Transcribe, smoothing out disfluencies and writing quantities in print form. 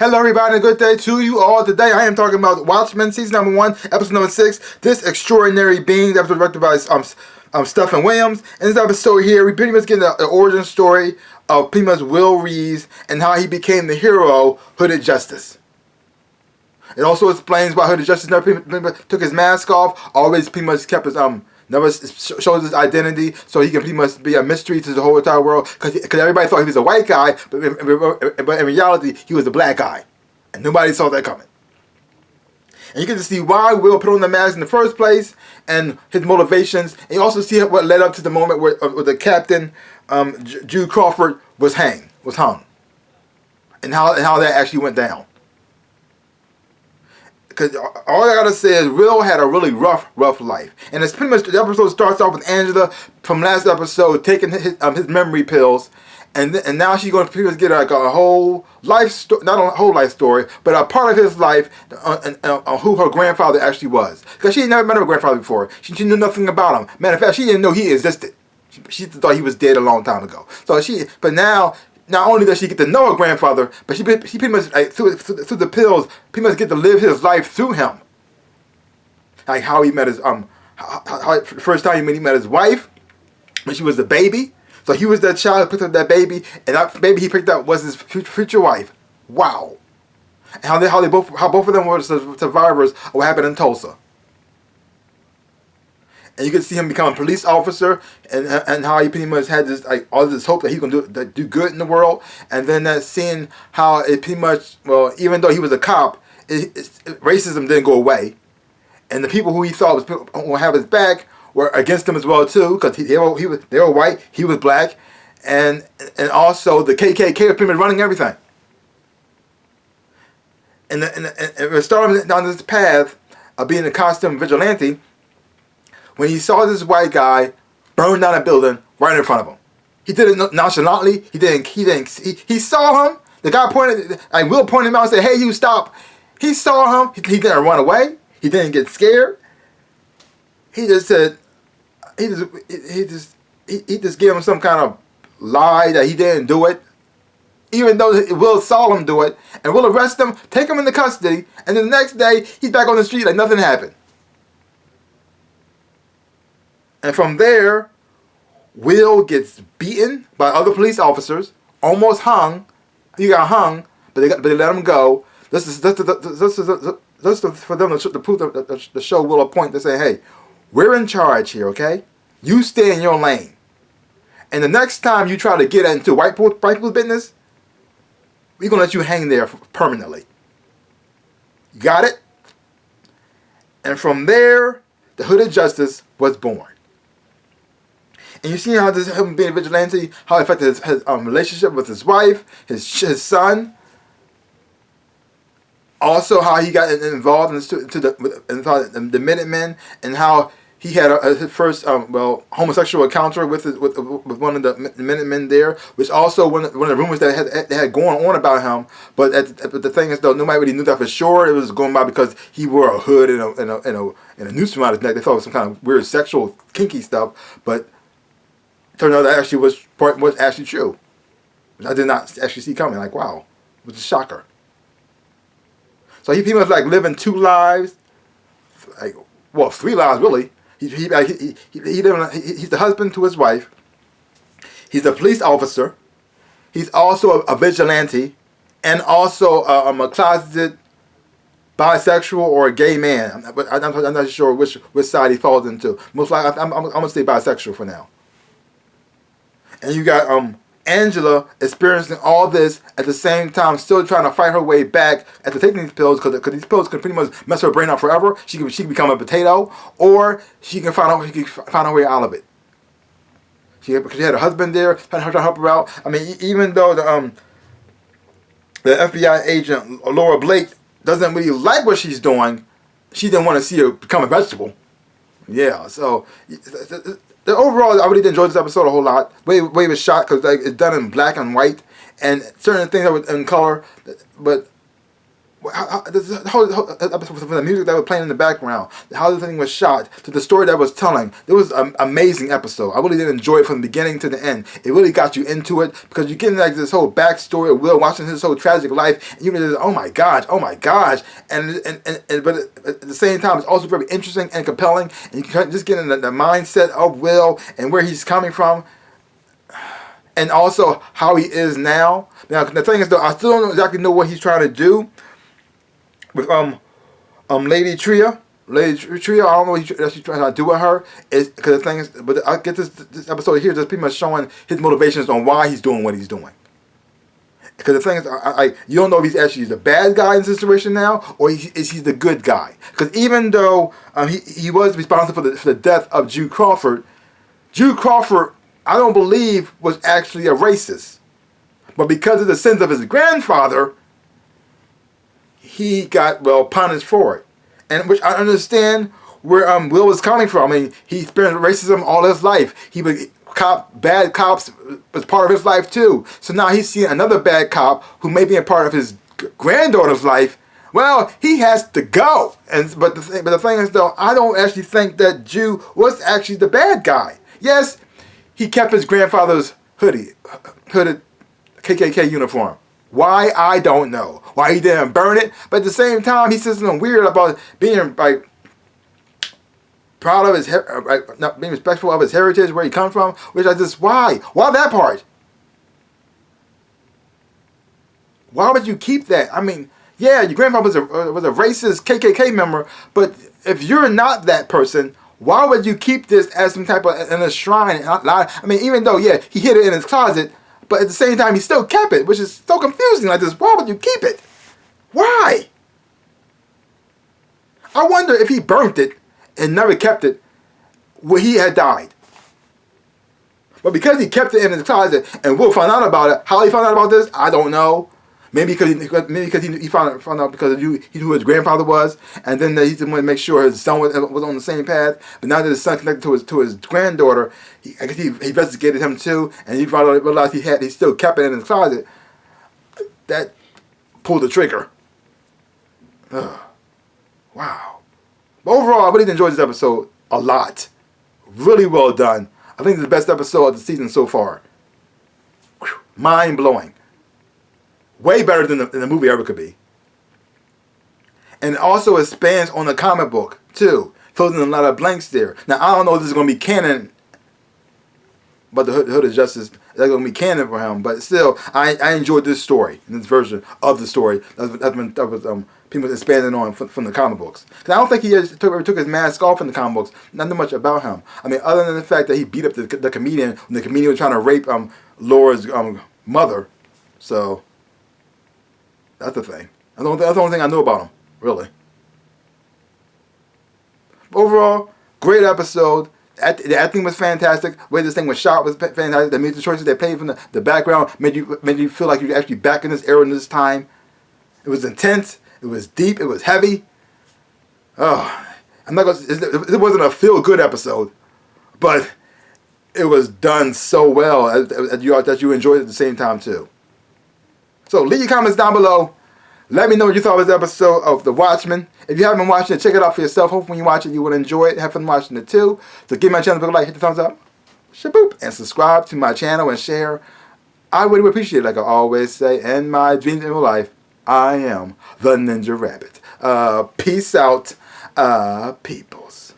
Hello everybody, a good day to you all. Today I am talking about Watchmen, season number 1, episode number 6. This extraordinary being, that was directed by Stephen Williams. In this episode here, we pretty much get the origin story of pretty much Will Reeves and how he became the hero, Hooded Justice. It also explains why Hooded Justice never pretty much took his mask off, always pretty much kept his never shows his identity, so he can pretty much be a mystery to the whole entire world. Because everybody thought he was a white guy, but in reality, he was a black guy, and nobody saw that coming. And you get to see why Will put on the mask in the first place, and his motivations. And you also see what led up to the moment where the captain, Jude Crawford, was hung, and how that actually went down. Because all I gotta say is Will had a really rough life, and it's pretty much the episode starts off with Angela from last episode taking his memory pills, and now she's going to pretty much get like a whole life story, not a whole life story, but a part of his life on who her grandfather actually was. Because she had never met her grandfather before, she knew nothing about him. Matter of fact, she didn't know he existed. She thought he was dead a long time ago. But now. Not only does she get to know her grandfather, but she pretty much, like, through the pills, pretty much get to live his life through him. Like how he met his first time he met his wife when she was a baby. So he was that child who picked up that baby, and that baby he picked up was his future wife. Wow. And how both of them were survivors of what happened in Tulsa. And you can see him become a police officer, and how he pretty much had this all this hope that he can do good in the world. And then that seeing how it pretty much, well, even though he was a cop, racism didn't go away, and the people who he thought would have his back were against him as well too, because they were white, he was black, and also the KKK was pretty much running everything. And we're starting down this path of being a costume vigilante. When he saw this white guy burn down a building right in front of him, he did it nonchalantly. He saw him. The guy Will pointed him out and said, "Hey, you stop." He saw him. He didn't run away. He didn't get scared. He just said, he just gave him some kind of lie that he didn't do it, even though Will saw him do it, and Will arrest him, take him into custody, and then the next day he's back on the street like nothing happened. And from there, Will gets beaten by other police officers, almost hung. He got hung, but they let him go. This is for them to prove the show Will a point to say, hey, we're in charge here, okay? You stay in your lane. And the next time you try to get into white people's business, we're going to let you hang there permanently. You got it? And from there, the Hooded Justice was born. And you see how this him being a vigilante, how it affected his relationship with his wife, his son. Also, how he got involved into the Minutemen, and how he had his first homosexual encounter with one of the Minutemen there, which also one of the rumors that had going on about him. But the thing is, though, nobody really knew that for sure. It was going by because he wore a hood and a noose around his neck. They thought it was some kind of weird sexual kinky stuff, but turned out that actually was actually true. I did not actually see coming. Like, wow, it was a shocker. So he pretty much like living two lives, three lives really. He's the husband to his wife. He's a police officer. He's also a vigilante, and also a closeted bisexual or a gay man. I'm not sure which side he falls into. Most likely, I'm gonna say bisexual for now. And you got Angela experiencing all this at the same time, still trying to fight her way back after taking these pills, because these pills can pretty much mess her brain up forever. She can become a potato, or she can find her way out of it. Because she had a husband there trying to help her out. I mean, even though the FBI agent Laura Blake doesn't really like what she's doing, she didn't want to see her become a vegetable. Yeah, so overall, I really did enjoy this episode a whole lot. Way it was shot, because it's done in black and white, and certain things that were in color. But the whole episode, from the music that was playing in the background, how the thing was shot, to the story that was telling, it was an amazing episode. I really did enjoy it from the beginning to the end. It really got you into it because you're getting like this whole backstory of Will, watching his whole tragic life, and you're just, oh my gosh, and but at the same time, it's also very interesting and compelling, and you can just get in the mindset of Will and where he's coming from. And also how he is now. Now the thing is though, I still don't exactly know what he's trying to do with Lady Tria. Lady Tria, I don't know what she's trying to do with her. Is because the thing is, but I get this episode here just pretty much showing his motivations on why he's doing what he's doing. Because the thing is, you don't know if he's actually the bad guy in the situation now, or is he the good guy. Because even though he was responsible for the death of Jude Crawford, I don't believe was actually a racist. But because of the sins of his grandfather, he got, well, punished for it. And which I understand where Will was coming from. I mean, he experienced racism all his life. Bad cops was part of his life too. So now he's seeing another bad cop who may be a part of his granddaughter's life. Well, he has to go. But the thing is though, I don't actually think that Jew was actually the bad guy. Yes, he kept his grandfather's hooded KKK uniform. Why, I don't know. Why he didn't burn it. But at the same time, he says something weird about being like proud of his, not being respectful of his heritage, where he comes from. Which I just, why? Why that part? Why would you keep that? I mean, yeah, your grandfather was a racist KKK member, but if you're not that person, why would you keep this as some type of in a shrine? I mean, even though, yeah, he hid it in his closet, but at the same time, he still kept it, which is so confusing. Like this, why would you keep it? Why? I wonder if he burnt it and never kept it, would he had died? But because he kept it in his closet and Will found out about it, how he found out about this, I don't know. Maybe because he found out because he knew who his grandfather was, and then he didn't want to make sure his son was on the same path. But now that his son connected to his granddaughter, I guess he investigated him too, and he realized he still kept it in his closet. That pulled the trigger. Ugh. Wow. But overall, I really enjoyed this episode a lot. Really well done. I think it's the best episode of the season so far. Mind blowing. Way better than the movie ever could be. And it also expands on the comic book, too. Fills in a lot of blanks there. Now, I don't know if this is going to be canon, but the Hood of Justice is going to be canon for him. But still, I enjoyed this story, this version of the story that was people expanding on from the comic books. Because I don't think he ever took his mask off in the comic books. Nothing much about him. I mean, other than the fact that he beat up the comedian when the comedian was trying to rape Laura's mother. So that's the thing. That's the only thing I know about him, really. Overall, great episode. The acting was fantastic. The way this thing was shot was fantastic. The music choices they played from the background made you feel like you're actually back in this era and this time. It was intense. It was deep. It was heavy. Oh, I'm not gonna. It wasn't a feel good episode, but it was done so well that you enjoyed it at the same time too. So leave your comments down below. Let me know what you thought of this episode of The Watchmen. If you haven't watched it, check it out for yourself. Hopefully when you watch it, you will enjoy it. Have fun watching it too. So give my channel a big like, hit the thumbs up, shaboop, and subscribe to my channel and share. I really would appreciate it. Like I always say, in my dreams in real life, I am the Ninja Rabbit. Peace out, peoples.